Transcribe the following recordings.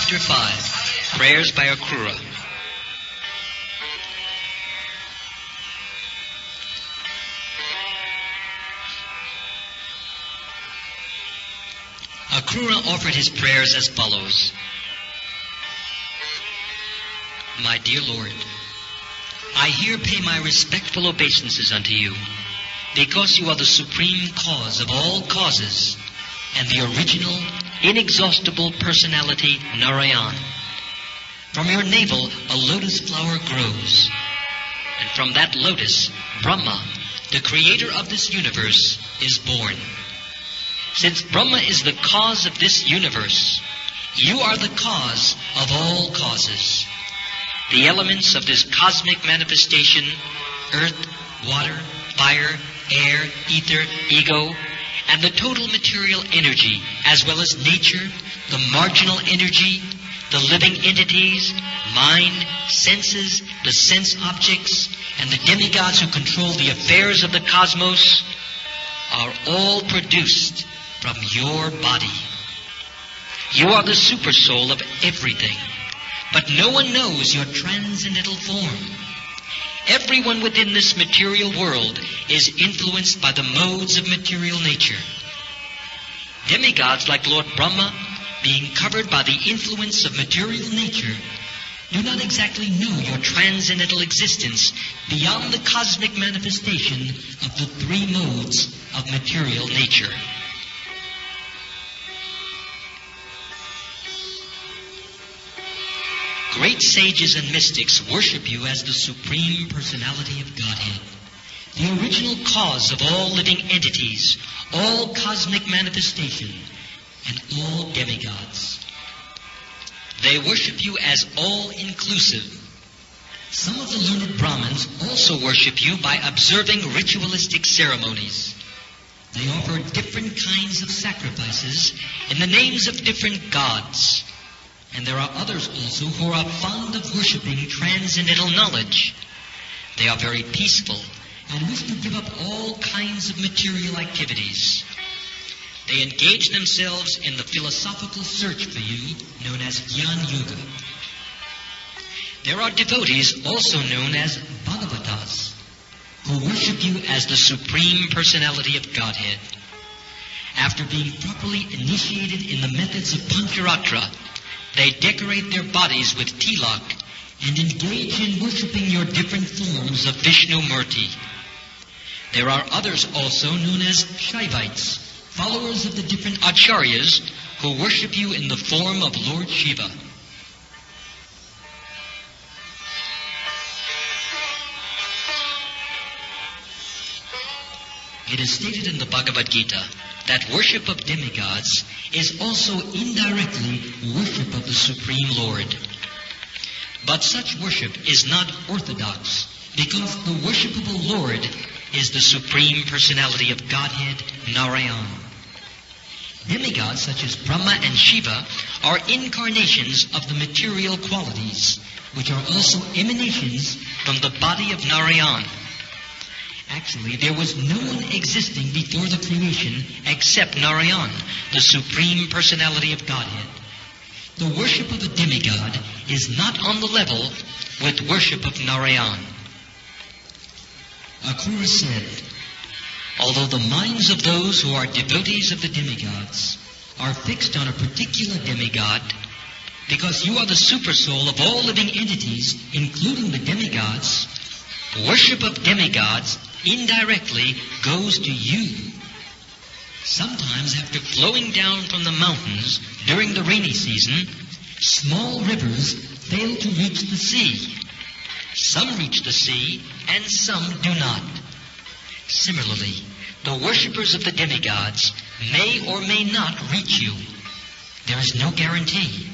Chapter 5, Prayers by Akrura. Akrura offered his prayers as follows. My dear Lord, I here pay my respectful obeisances unto you, because you are the supreme cause of all causes, and the original, inexhaustible personality, Narayan. From your navel a lotus flower grows, and from that lotus, Brahma, the creator of this universe, is born. Since Brahma is the cause of this universe, you are the cause of all causes. The elements of this cosmic manifestation, earth, water, fire, air, ether, ego, and the total material energy, as well as nature, the marginal energy, the living entities, mind, senses, the sense objects, and the demigods who control the affairs of the cosmos, are all produced from your body. You are the supersoul of everything, but no one knows your transcendental form. Everyone within this material world is influenced by the modes of material nature. Demigods like Lord Brahma, being covered by the influence of material nature, do not exactly know your transcendental existence beyond the cosmic manifestation of the three modes of material nature. Great sages and mystics worship you as the Supreme Personality of Godhead, the original cause of all living entities, all cosmic manifestation, and all demigods. They worship you as all-inclusive. Some of the learned Brahmins also worship you by observing ritualistic ceremonies. They offer different kinds of sacrifices in the names of different gods. And there are others also who are fond of worshiping transcendental knowledge. They are very peaceful and wish to give up all kinds of material activities. They engage themselves in the philosophical search for you, known as Jnana Yoga. There are devotees also known as Bhagavatas, who worship you as the Supreme Personality of Godhead. After being properly initiated in the methods of Pancharatra, they decorate their bodies with tilak and engage in worshipping your different forms of Vishnu Murti. There are others also known as Shaivites, followers of the different acharyas who worship you in the form of Lord Shiva. It is stated in the Bhagavad Gita that worship of demigods is also indirectly worship of the Supreme Lord. But such worship is not orthodox, because the worshipable Lord is the Supreme Personality of Godhead, Narayan. Demigods such as Brahma and Shiva are incarnations of the material qualities, which are also emanations from the body of Narayan. Actually, there was no one existing before the creation except Narayan, the Supreme Personality of Godhead. The worship of a demigod is not on the level with worship of Narayan. Akrura said, although the minds of those who are devotees of the demigods are fixed on a particular demigod, because you are the supersoul of all living entities, including the demigods, worship of demigods indirectly goes to you. Sometimes after flowing down from the mountains during the rainy season, small rivers fail to reach the sea. Some reach the sea and some do not. Similarly, the worshippers of the demigods may or may not reach you. There is no guarantee.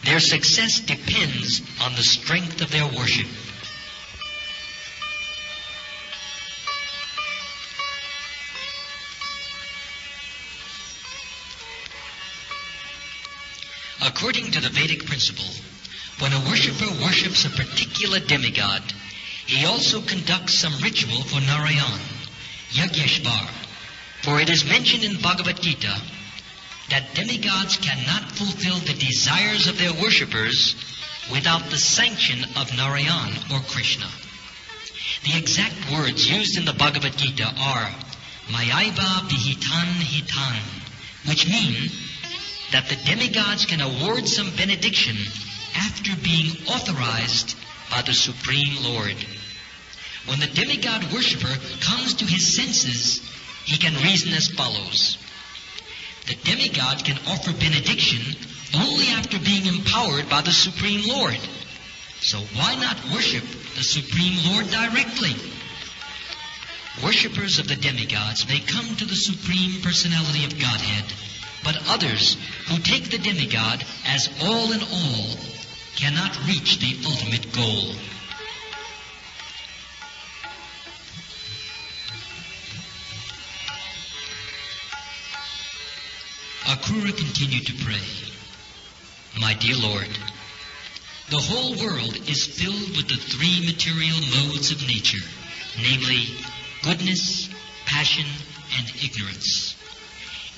Their success depends on the strength of their worship. According to the Vedic principle, when a worshipper worships a particular demigod, he also conducts some ritual for Narayan, Yagyeshvar. For it is mentioned in Bhagavad Gita, that demigods cannot fulfill the desires of their worshippers without the sanction of Narayan or Krishna. The exact words used in the Bhagavad Gita are Mayaiva Vihitan Hitan, which mean that the demigods can award some benediction after being authorized by the Supreme Lord. When the demigod worshipper comes to his senses, he can reason as follows. The demigod can offer benediction only after being empowered by the Supreme Lord. So why not worship the Supreme Lord directly? Worshippers of the demigods may come to the Supreme Personality of Godhead, but others who take the demigod as all in all cannot reach the ultimate goal. Akrura continued to pray, My dear Lord, the whole world is filled with the three material modes of nature, namely goodness, passion, and ignorance.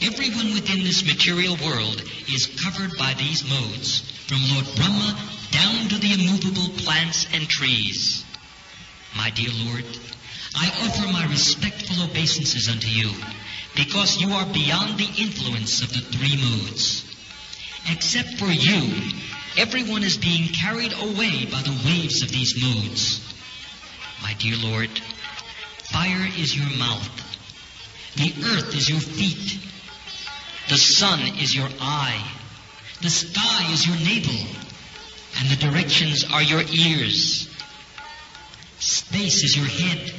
Everyone within this material world is covered by these modes, from Lord Brahma down to the immovable plants and trees. My dear Lord, I offer my respectful obeisances unto you, because you are beyond the influence of the three modes. Except for you, everyone is being carried away by the waves of these modes. My dear Lord, fire is your mouth. The earth is your feet. The sun is your eye. The sky is your navel. And the directions are your ears. Space is your head.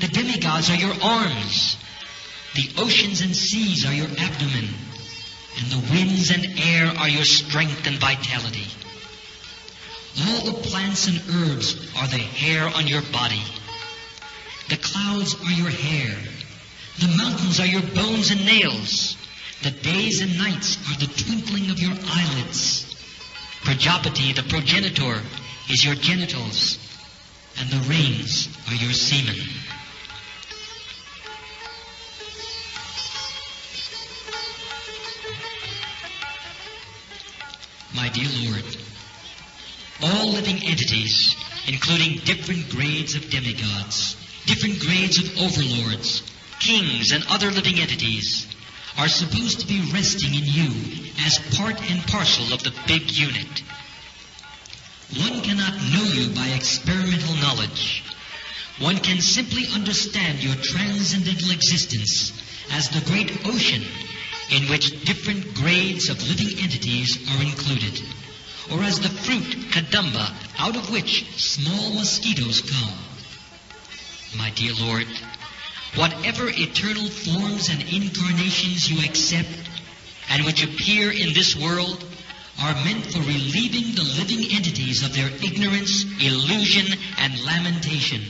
The demigods are your arms. The oceans and seas are your abdomen. And the winds and air are your strength and vitality. All the plants and herbs are the hair on your body. The clouds are your hair. The mountains are your bones and nails. The days and nights are the twinkling of your eyelids. Prajapati, the progenitor, is your genitals. And the rains are your semen. My dear Lord, all living entities, including different grades of demigods, different grades of overlords, kings, and other living entities, are supposed to be resting in you as part and parcel of the big unit. One cannot know you by experimental knowledge. One can simply understand your transcendental existence as the great ocean in which different grades of living entities are included, or as the fruit kadamba out of which small mosquitoes come. My dear Lord, whatever eternal forms and incarnations you accept and which appear in this world are meant for relieving the living entities of their ignorance, illusion, and lamentation.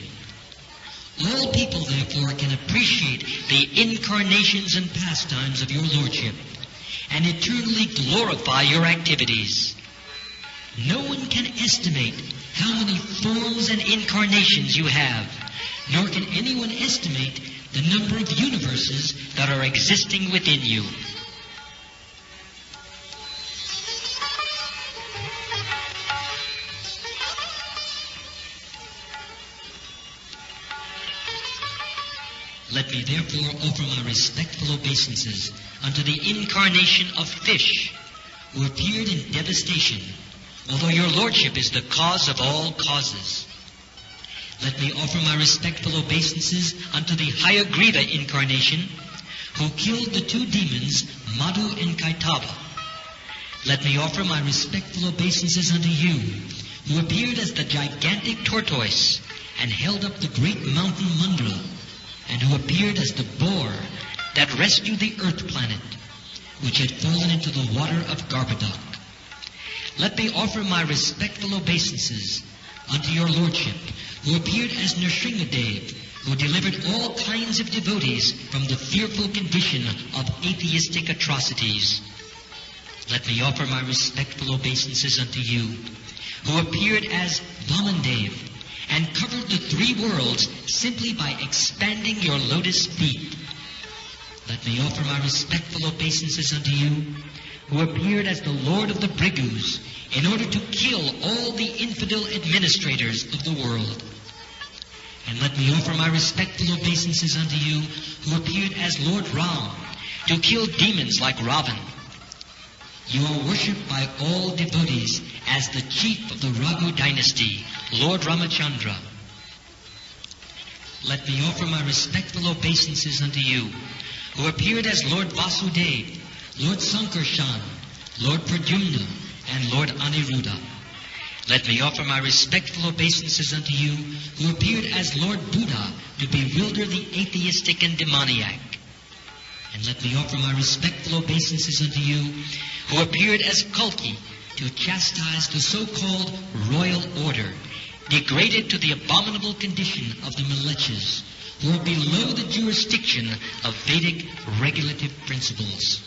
All people, therefore, can appreciate the incarnations and pastimes of your Lordship and eternally glorify your activities. No one can estimate how many forms and incarnations you have, nor can anyone estimate the number of universes that are existing within you. Let me therefore offer my respectful obeisances unto the incarnation of fish, who appeared in devastation, although your Lordship is the cause of all causes. Let me offer my respectful obeisances unto the Hayagriva incarnation, who killed the two demons, Madhu and Kaitava. Let me offer my respectful obeisances unto you, who appeared as the gigantic tortoise and held up the great mountain Mandala, and who appeared as the boar that rescued the earth planet, which had fallen into the water of Garbadak. Let me offer my respectful obeisances unto your Lordship, who appeared as Nrsingadev, who delivered all kinds of devotees from the fearful condition of atheistic atrocities. Let me offer my respectful obeisances unto you, who appeared as Vamandev, and covered the three worlds simply by expanding your lotus feet. Let me offer my respectful obeisances unto you, who appeared as the Lord of the Brigus, in order to kill all the infidel administrators of the world. And let me offer my respectful obeisances unto you, who appeared as Lord Ram, to kill demons like Ravan. You are worshipped by all devotees as the chief of the Raghu dynasty, Lord Ramachandra. Let me offer my respectful obeisances unto you, who appeared as Lord Vasudev, Lord Sankarshan, Lord Pradyumna, and Lord Aniruddha. Let me offer my respectful obeisances unto you, who appeared as Lord Buddha to bewilder the atheistic and demoniac. And let me offer my respectful obeisances unto you, who appeared as Kalki to chastise the so-called royal order, degraded to the abominable condition of the Mlechas, who are below the jurisdiction of Vedic regulative principles.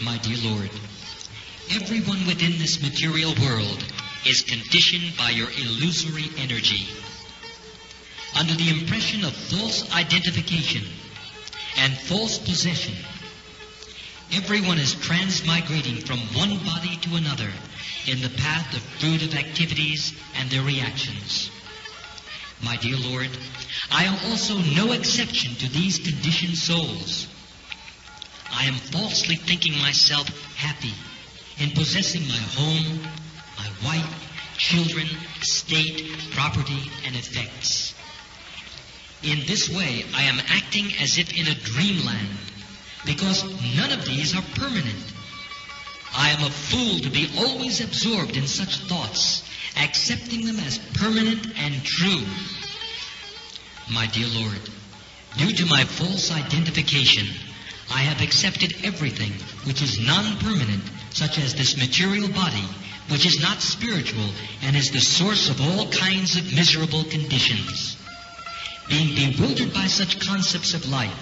My dear Lord, everyone within this material world is conditioned by your illusory energy. Under the impression of false identification and false possession, everyone is transmigrating from one body to another in the path of fruitive activities and their reactions. My dear Lord, I am also no exception to these conditioned souls. I am falsely thinking myself happy in possessing my home, my wife, children, estate, property, and effects. In this way, I am acting as if in a dreamland, because none of these are permanent. I am a fool to be always absorbed in such thoughts, accepting them as permanent and true. My dear Lord, due to my false identification, I have accepted everything which is non-permanent, such as this material body, which is not spiritual and is the source of all kinds of miserable conditions. Being bewildered by such concepts of life,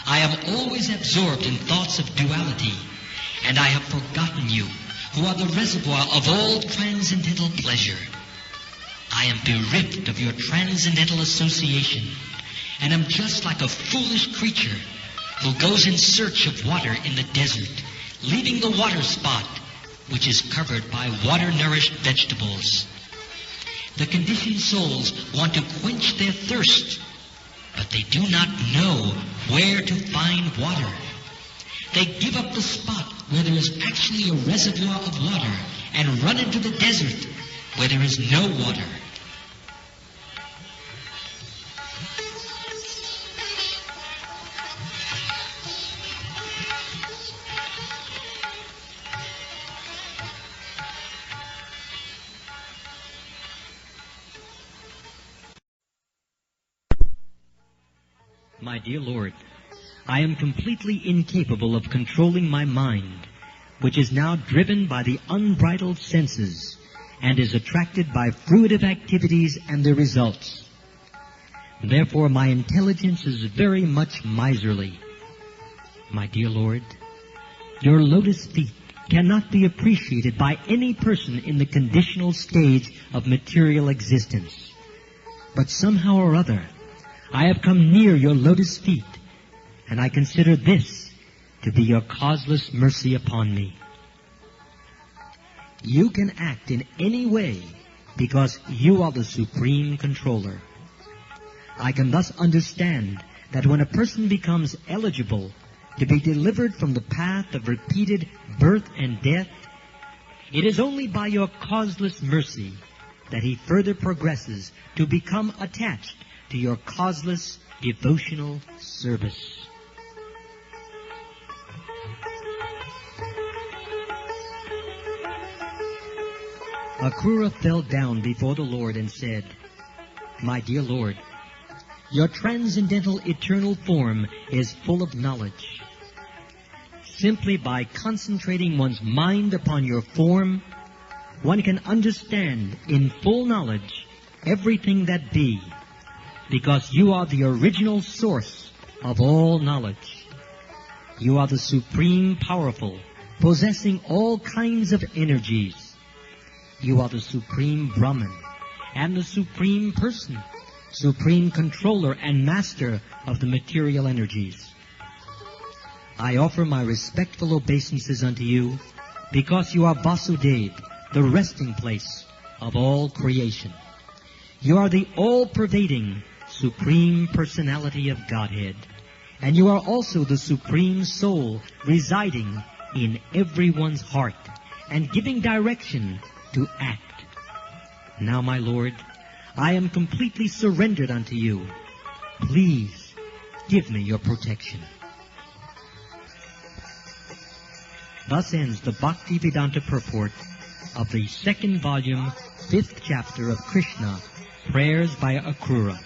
I am always absorbed in thoughts of duality, and I have forgotten you, who are the reservoir of all transcendental pleasure. I am bereft of your transcendental association, and am just like a foolish creature who goes in search of water in the desert, leaving the water spot, which is covered by water-nourished vegetables. The conditioned souls want to quench their thirst, but they do not know where to find water. They give up the spot where there is actually a reservoir of water and run into the desert where there is no water. My dear Lord, I am completely incapable of controlling my mind, which is now driven by the unbridled senses and is attracted by fruitive activities and their results. Therefore, my intelligence is very much miserly. My dear Lord, your lotus feet cannot be appreciated by any person in the conditional stage of material existence. But somehow or other, I have come near your lotus feet, and I consider this to be your causeless mercy upon me. You can act in any way because you are the supreme controller. I can thus understand that when a person becomes eligible to be delivered from the path of repeated birth and death, it is only by your causeless mercy that he further progresses to become attached to your causeless devotional service. Akrura fell down before the Lord and said, My dear Lord, your transcendental eternal form is full of knowledge. Simply by concentrating one's mind upon your form, one can understand in full knowledge everything that be, because you are the original source of all knowledge. You are the supreme powerful, possessing all kinds of energies. You are the Supreme Brahman and the Supreme Person, Supreme Controller and Master of the material energies. I offer my respectful obeisances unto you because you are Vasudev, the resting place of all creation. You are the all-pervading Supreme Personality of Godhead, and you are also the Supreme Soul residing in everyone's heart and giving direction to act. Now, my Lord, I am completely surrendered unto you. Please give me your protection. Thus ends the Bhaktivedanta purport of the second volume, 5th chapter of Krishna, Prayers by Akrura.